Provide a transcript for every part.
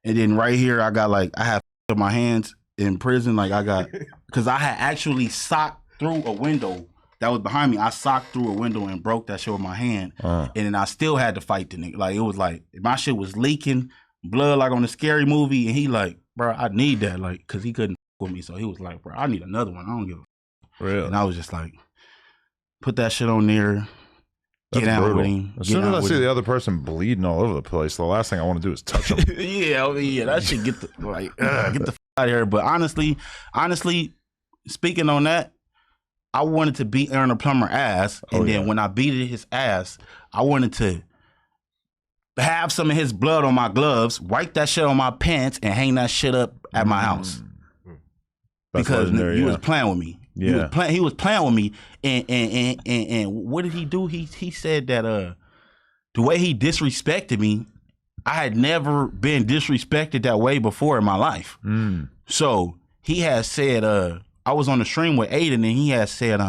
And then right here, I got like, I have on my hands in prison. Like I got, because I had actually socked through a window that was behind me. I socked through a window and broke that shit with my hand. And then I still had to fight the nigga. Like it was like, my shit was leaking, blood like on the Scary Movie. And he like, bro, I need that. Like, cause he couldn't with me. So he was like, bro, I need another one. I don't give a Really? And I was just like, put that shit on there. Get out with him. As soon as I see the other person bleeding all over the place, the last thing I want to do is touch them. yeah, that shit get the get the f out of here. But honestly, speaking on that, I wanted to beat Aaron the Plumber ass, and then when I beat his ass, I wanted to have some of his blood on my gloves, wipe that shit on my pants, and hang that shit up at my house. Because he was playing with me. Yeah. He was playing with me, and what did he do? He said that the way he disrespected me, I had never been disrespected that way before in my life. So he had said, I was on the stream with Aiden, and he had said,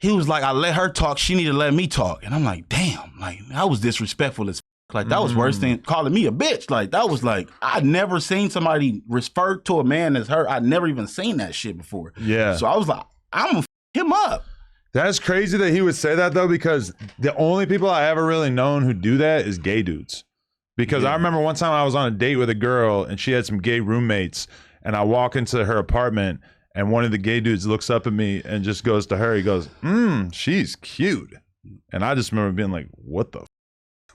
he was like, I let her talk, she need to let me talk. And I'm like, damn, like that was disrespectful as like that was worse than calling me a bitch. Like that was like, I'd never seen somebody refer to a man as her. I'd never even seen that shit before. Yeah. So I was like, I'm gonna f him up. That's crazy that he would say that though, because the only people I ever really known who do that is gay dudes. Because I remember one time I was on a date with a girl and she had some gay roommates, and I walk into her apartment and one of the gay dudes looks up at me and just goes to her, he goes, she's cute. And I just remember being like, what the f?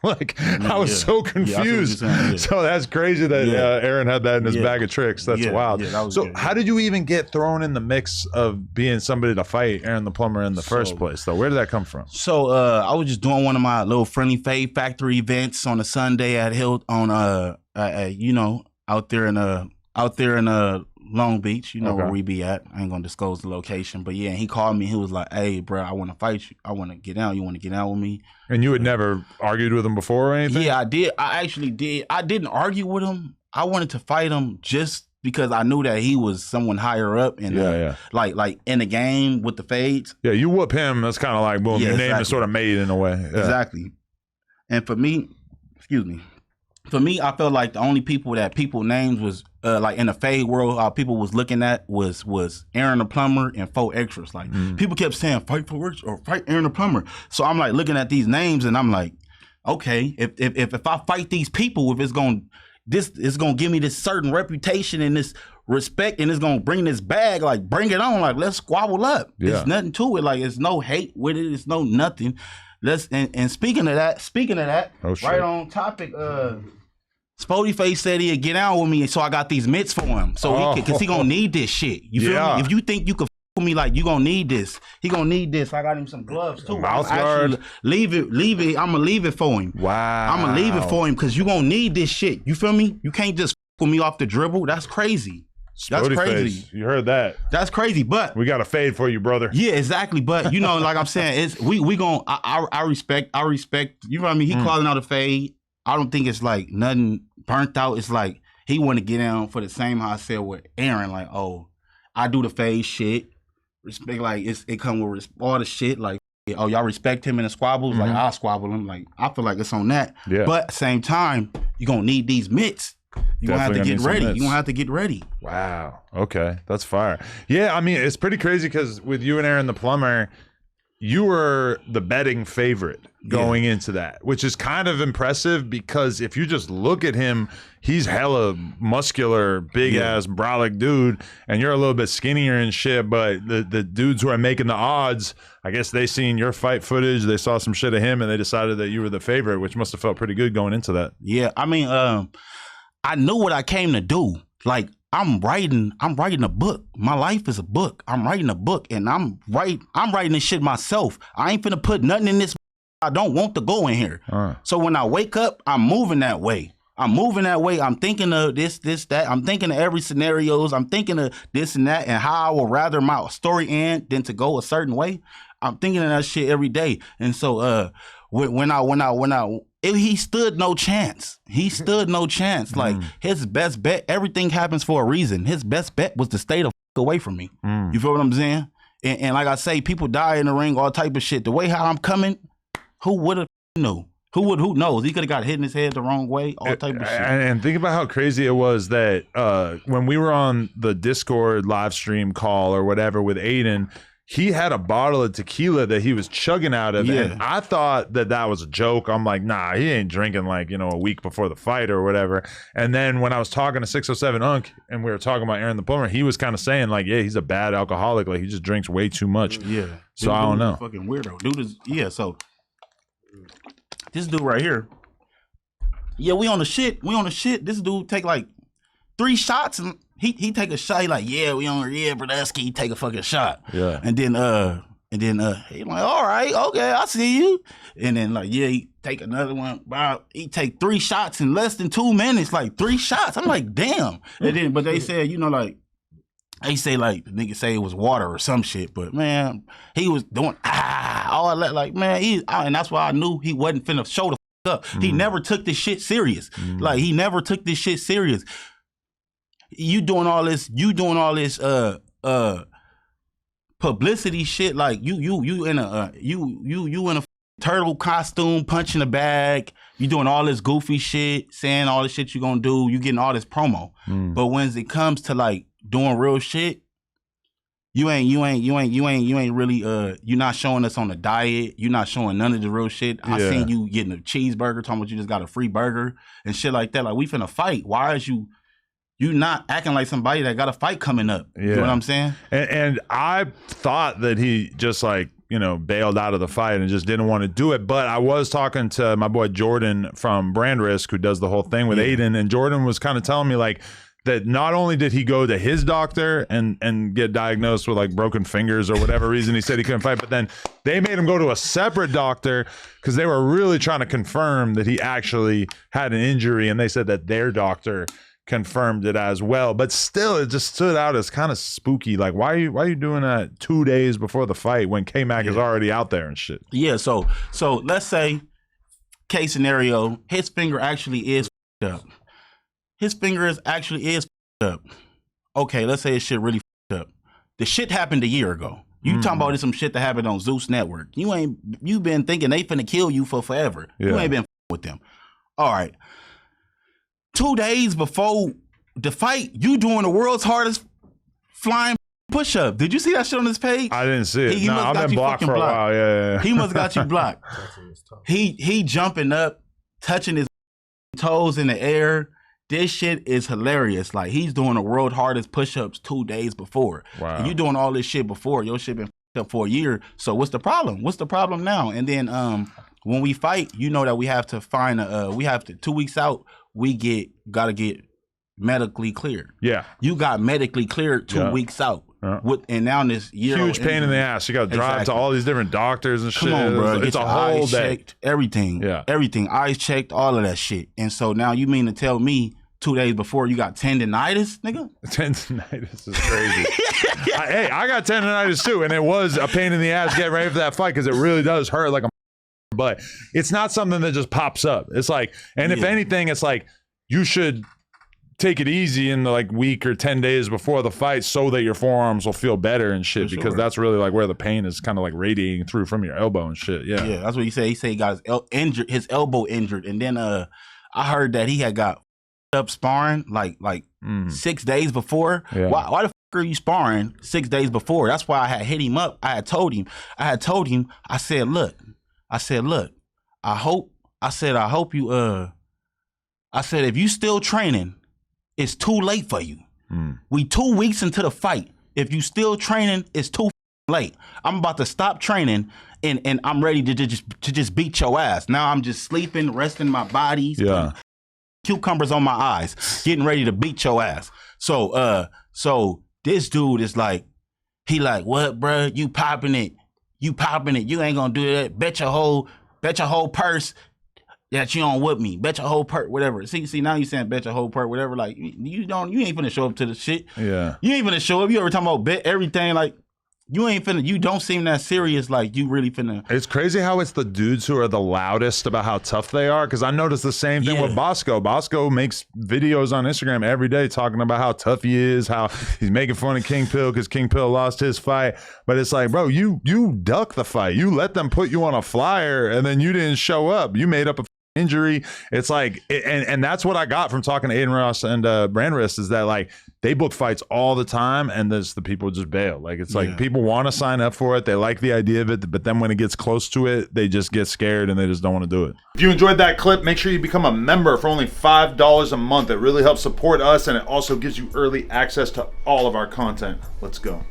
Like, I was so confused. So that's crazy that Aaron had that in his bag of tricks. That's wild. That so good, how did you even get thrown in the mix of being somebody to fight Aaron the Plumber in the first place, though? Where did that come from? So I was just doing one of my little Friendly Fade Factory events on a Sunday at Hill on you know, out there in Long Beach, you know where we be at. I ain't gonna disclose the location, but yeah, he called me. He was like, "Hey, bro, I want to fight you. I want to get out. You want to get out with me?" And you had never argued with him before or anything? Yeah, I did. I actually did. I didn't argue with him. I wanted to fight him just because I knew that he was someone higher up and like in the game with the fades. Yeah, you whoop him. That's kind of like boom. Your name is sort of made in a way. Yeah. Exactly. And for me, excuse me. For me, I felt like the only people that people names was like in the fade world, people was looking at was Aaron the Plumber and 4 Extras. Like people kept saying fight 4 Extras or fight Aaron the Plumber. So I'm like looking at these names and I'm like, okay, if I fight these people, if it's gonna give me this certain reputation and this respect and it's gonna bring this bag, like bring it on, like let's squabble up. There's nothing to it. Like it's no hate with it. It's no nothing. And speaking of that, right on topic, Spoetyface said he'd get out with me, so I got these mitts for him. So because he gonna need this shit. You feel me? If you think you can with me, like you gonna need this. He gonna need this. I got him some gloves too. Mouth guard. Leave it. I'm gonna leave it for him. Wow. I'm gonna leave it for him because you gonna need this shit. You feel me? You can't just with me off the dribble. That's crazy. That's crazy. You heard that? That's crazy. But we got a fade for you, brother. Yeah, exactly. But you know, like I'm saying, it's we gonna. I respect. You know what I mean? He calling out a fade. I don't think it's like nothing burnt out. It's like he want to get down for the same how I said with Aaron. Like, oh, I do the fade shit. Respect, like it come with all the shit. Like, oh, y'all respect him in the squabbles. Like, I'll squabble him. Like, I feel like it's on that. Yeah. But at the same time, you're gonna need these mitts. You're gonna have to get ready. You're gonna have to get ready. Wow. Okay, that's fire. Yeah, I mean, it's pretty crazy because with you and Aaron the Plumber, you were the betting favorite going into that, which is kind of impressive because if you just look at him, he's hella muscular, big ass brolic dude, and you're a little bit skinnier and shit. But the dudes who are making the odds, I guess they seen your fight footage, they saw some shit of him, and they decided that you were the favorite, which must have felt pretty good going into that. Yeah, I mean, I knew what I came to do. Like, I'm writing a book. My life is a book. I'm writing a book and I'm writing this shit myself. I ain't finna put nothing in this. I don't want to go in here. So when I wake up, I'm moving that way. I'm thinking of this, that. I'm thinking of every scenarios. I'm thinking of this and that and how I would rather my story end than to go a certain way. I'm thinking of that shit every day. And so he stood no chance. He stood no chance. Like his best bet, everything happens for a reason. His best bet was to stay the fuck away from me. You feel what I'm saying? And like I say, people die in the ring, all type of shit. The way how I'm coming, who would have knew? Who knows? He could have got hit in his head the wrong way, all type of shit. And think about how crazy it was that when we were on the Discord live stream call or whatever with Aiden, he had a bottle of tequila that he was chugging out of. Yeah. And I thought that was a joke. I'm like, nah, he ain't drinking like, a week before the fight or whatever. And then when I was talking to 607 Unk and we were talking about Aaron the Plumber, he was kind of saying like, yeah, he's a bad alcoholic. Like he just drinks way too much. Yeah. So I don't know. Fucking weirdo. Dude is, so this dude right here. Yeah, we on the shit. This dude take like 3 shots and he take a shot. He like, yeah, we on, yeah, Brodusky. He take a fucking shot. Yeah. And then he like, all right, okay, I see you. And then like, yeah, he take another one. Wow, he take 3 shots in less than 2 minutes. Like 3 shots. I'm like, damn. And then, but they said, like, they say like the nigga say it was water or some shit. But man, he was doing all that. Like man, and that's why I knew he wasn't finna show the up. He never took this shit serious. Like he never took this shit serious. You doing all this publicity shit. Like you in a turtle costume, punching a bag. You doing all this goofy shit, saying all the shit you gonna do. You getting all this promo. But when it comes to like doing real shit, you ain't really you're not showing us on a diet. You're not showing none of the real shit. I seen you getting a cheeseburger, talking about you just got a free burger and shit like that. Like we finna fight. Why is you not acting like somebody that got a fight coming up? You know what I'm saying? And I thought that he just like, bailed out of the fight and just didn't want to do it. But I was talking to my boy Jordan from Brand Risk, who does the whole thing with Aiden, and Jordan was kind of telling me like that not only did he go to his doctor and get diagnosed with like broken fingers or whatever reason he said he couldn't fight, but then they made him go to a separate doctor because they were really trying to confirm that he actually had an injury, and they said that their doctor confirmed it as well. But still, it just stood out as kind of spooky. Like, why are you doing that 2 days before the fight when K-Mac is already out there and shit? Yeah, so let's say, case scenario, his finger actually is up. His finger is up. Okay, let's say his shit really up. The shit happened a year ago. You talking about some shit that happened on Zeus Network. You been thinking they finna kill you for forever. Yeah. You ain't been with them. All right. 2 days before the fight, you doing the world's hardest flying push-up. Did you see that shit on his page? I didn't see it. I've been blocked for a while. Yeah. He must got you blocked. He jumping up, touching his toes in the air. This shit is hilarious. Like he's doing the world's hardest push-ups 2 days before. Wow. And you doing all this shit before. Your shit been up for a year. So what's the problem? What's the problem now? And then when we fight, you know that we have to find 2 weeks out. We gotta get medically cleared. Yeah. You got medically cleared 2 weeks out. And now this year, huge pain in the ass. You got to drive to all these different doctors and shit. Come on, bro. It's a whole eyes day. Checked, everything. Yeah. Everything. Eyes checked, all of that shit. And so now you mean to tell me 2 days before you got tendinitis, nigga? Tendinitis is crazy. I got tendinitis too, and it was a pain in the ass getting ready for that fight because it really does hurt like a. But it's not something that just pops up. It's like, and if anything, it's like you should take it easy in the like week or 10 days before the fight so that your forearms will feel better and shit, because that's really like where the pain is kind of like radiating through from your elbow and shit. Yeah, that's what he said. He said he got his elbow injured, and then I heard that he had got up sparring like 6 days before. Yeah. Why the fuck are you sparring 6 days before? That's why I had hit him up. I had told him. I said, look. I hope you. I said, if you still training, it's too late for you. We 2 weeks into the fight. If you still training, it's too late. I'm about to stop training, and I'm ready to just beat your ass. Now I'm just sleeping, resting my body. Yeah. Cucumbers on my eyes, getting ready to beat your ass. So this dude is like, he like, what, bro? You popping it. You ain't gonna do that. Bet your whole purse that you don't whip me. Bet your whole purse, whatever. See, now you saying bet your whole purse, whatever. Like you ain't finna show up to the shit. Yeah. You ain't finna show up. You ever talking about bet everything? Like You don't seem that serious. Like you really finna. It's crazy how it's the dudes who are the loudest about how tough they are. Because I noticed the same thing with Bosco. Bosco makes videos on Instagram every day talking about how tough he is, how he's making fun of King Pill because King Pill lost his fight. But it's like, bro, you duck the fight. You let them put you on a flyer, and then you didn't show up. You made up a injury. It's like, and that's what I got from talking to Aiden Ross and Brandrist, is that like they book fights all the time, and the people just bail. Like it's like people want to sign up for it, they like the idea of it, but then when it gets close to it, they just get scared and they just don't want to do it. If you enjoyed that clip, make sure you become a member for only $5 a month. It really helps support us, and it also gives you early access to all of our content. Let's go.